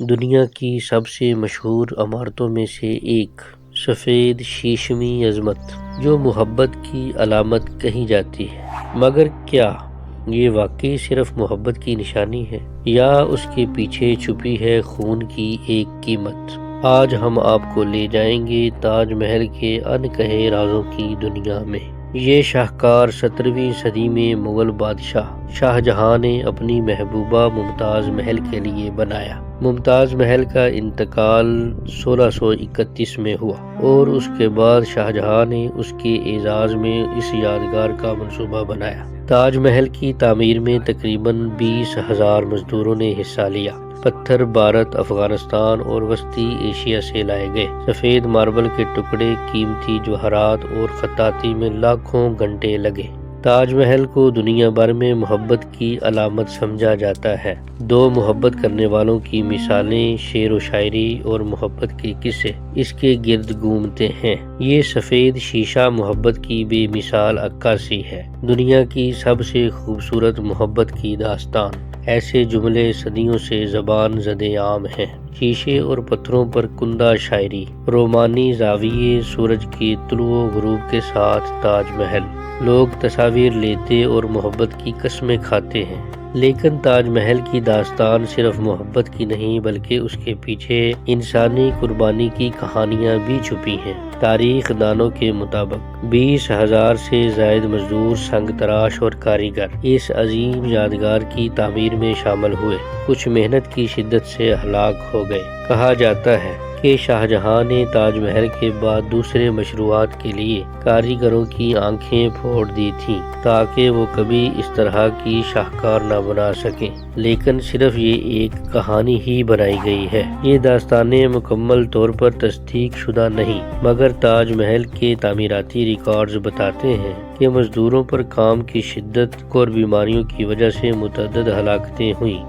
دنیا کی سب سے مشہور عمارتوں میں سے ایک سفید شیشمی عظمت جو محبت کی علامت کہی جاتی ہے، مگر کیا یہ واقعی صرف محبت کی نشانی ہے یا اس کے پیچھے چھپی ہے خون کی ایک قیمت؟ آج ہم آپ کو لے جائیں گے تاج محل کے ان کہے رازوں کی دنیا میں۔ یہ شاہکار 17ویں صدی میں مغل بادشاہ شاہ جہاں نے اپنی محبوبہ ممتاز محل کے لیے بنایا۔ ممتاز محل کا انتقال 1631 میں ہوا اور اس کے بعد شاہ جہاں نے اس کے اعزاز میں اس یادگار کا منصوبہ بنایا۔ تاج محل کی تعمیر میں تقریباً 20,000 مزدوروں نے حصہ لیا۔ پتھر بھارت، افغانستان اور وسطی ایشیا سے لائے گئے۔ سفید ماربل کے ٹکڑے، قیمتی جواہرات اور خطاطی میں لاکھوں گھنٹے لگے۔ تاج محل کو دنیا بھر میں محبت کی علامت سمجھا جاتا ہے۔ دو محبت کرنے والوں کی مثالیں، شعر و شاعری اور محبت کے قصے اس کے گرد گھومتے ہیں۔ یہ سفید شیشہ محبت کی بے مثال عکاسی ہے، دنیا کی سب سے خوبصورت محبت کی داستان۔ ایسے جملے صدیوں سے زبان زدِ عام ہیں۔ شیشے اور پتھروں پر کندہ شاعری، رومانی زاویے، سورج کے طلوع و غروب کے ساتھ تاج محل۔ لوگ تصاویر لیتے اور محبت کی قسمیں کھاتے ہیں، لیکن تاج محل کی داستان صرف محبت کی نہیں بلکہ اس کے پیچھے انسانی قربانی کی کہانیاں بھی چھپی ہیں۔ تاریخ دانوں کے مطابق 20,000 سے زائد مزدور، سنگ تراش اور کاریگر اس عظیم یادگار کی تعمیر میں شامل ہوئے۔ کچھ محنت کی شدت سے ہلاک ہو گئے۔ کہا جاتا ہے کہ شاہ جہاں نے تاج محل کے بعد دوسرے مشروعات کے لیے کاریگروں کی آنکھیں پھوڑ دی تھیں تاکہ وہ کبھی اس طرح کی شاہکار نہ بنا سکیں، لیکن صرف یہ ایک کہانی ہی بنائی گئی ہے۔ یہ داستانیں مکمل طور پر تصدیق شدہ نہیں، مگر تاج محل کے تعمیراتی ریکارڈز بتاتے ہیں کہ مزدوروں پر کام کی شدت اور بیماریوں کی وجہ سے متعدد ہلاکتیں ہوئیں۔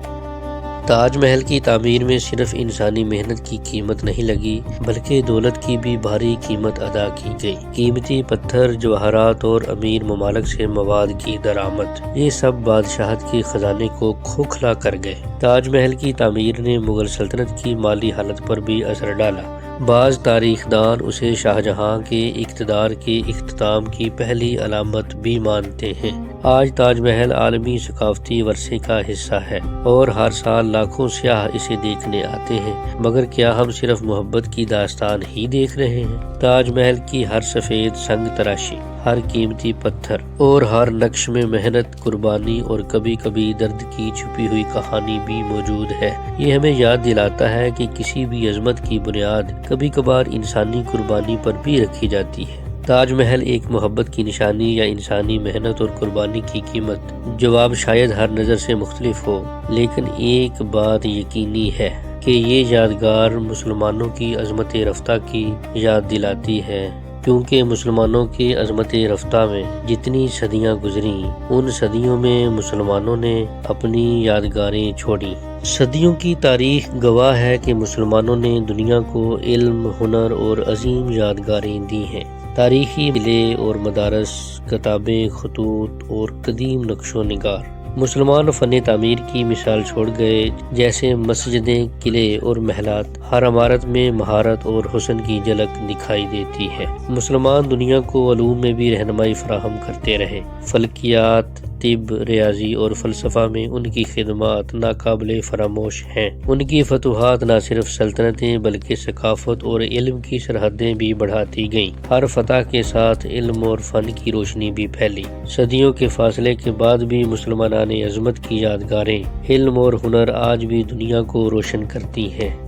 تاج محل کی تعمیر میں صرف انسانی محنت کی قیمت نہیں لگی بلکہ دولت کی بھی بھاری قیمت ادا کی گئی۔ قیمتی پتھر، جواہرات اور امیر ممالک سے مواد کی درآمد، یہ سب بادشاہت کے خزانے کو کھوکھلا کر گئے۔ تاج محل کی تعمیر نے مغل سلطنت کی مالی حالت پر بھی اثر ڈالا۔ بعض تاریخ دان اسے شاہ جہاں کے اقتدار کے اختتام کی پہلی علامت بھی مانتے ہیں۔ آج تاج محل عالمی ثقافتی ورثے کا حصہ ہے اور ہر سال لاکھوں سیاح اسے دیکھنے آتے ہیں، مگر کیا ہم صرف محبت کی داستان ہی دیکھ رہے ہیں؟ تاج محل کی ہر سفید سنگ تراشی، ہر قیمتی پتھر اور ہر نقش میں محنت، قربانی اور کبھی کبھی درد کی چھپی ہوئی کہانی بھی موجود ہے۔ یہ ہمیں یاد دلاتا ہے کہ کسی بھی عظمت کی بنیاد کبھی کبھار انسانی قربانی پر بھی رکھی جاتی ہے۔ تاج محل ایک محبت کی نشانی یا انسانی محنت اور قربانی کی قیمت؟ جواب شاید ہر نظر سے مختلف ہو، لیکن ایک بات یقینی ہے کہ یہ یادگار مسلمانوں کی عظمت رفتہ کی یاد دلاتی ہے، کیونکہ مسلمانوں کے عظمت رفتہ میں جتنی صدیاں گزریں، ان صدیوں میں مسلمانوں نے اپنی یادگاریں چھوڑیں۔ صدیوں کی تاریخ گواہ ہے کہ مسلمانوں نے دنیا کو علم، ہنر اور عظیم یادگاریں دی ہیں۔ تاریخی قلعے اور مدارس، کتابیں، خطوط اور قدیم نقش و نگار مسلمان فن تعمیر کی مثال چھوڑ گئے۔ جیسے مسجدیں، قلعے اور محلات، ہر عمارت میں مہارت اور حسن کی جھلک دکھائی دیتی ہے۔ مسلمان دنیا کو علوم میں بھی رہنمائی فراہم کرتے رہے۔ فلکیات، طب، ریاضی اور فلسفہ میں ان کی خدمات ناقابل فراموش ہیں۔ ان کی فتوحات نہ صرف سلطنتیں بلکہ ثقافت اور علم کی سرحدیں بھی بڑھاتی گئیں۔ ہر فتح کے ساتھ علم اور فن کی روشنی بھی پھیلی۔ صدیوں کے فاصلے کے بعد بھی مسلمانان عظمت کی یادگاریں، علم اور ہنر آج بھی دنیا کو روشن کرتی ہیں۔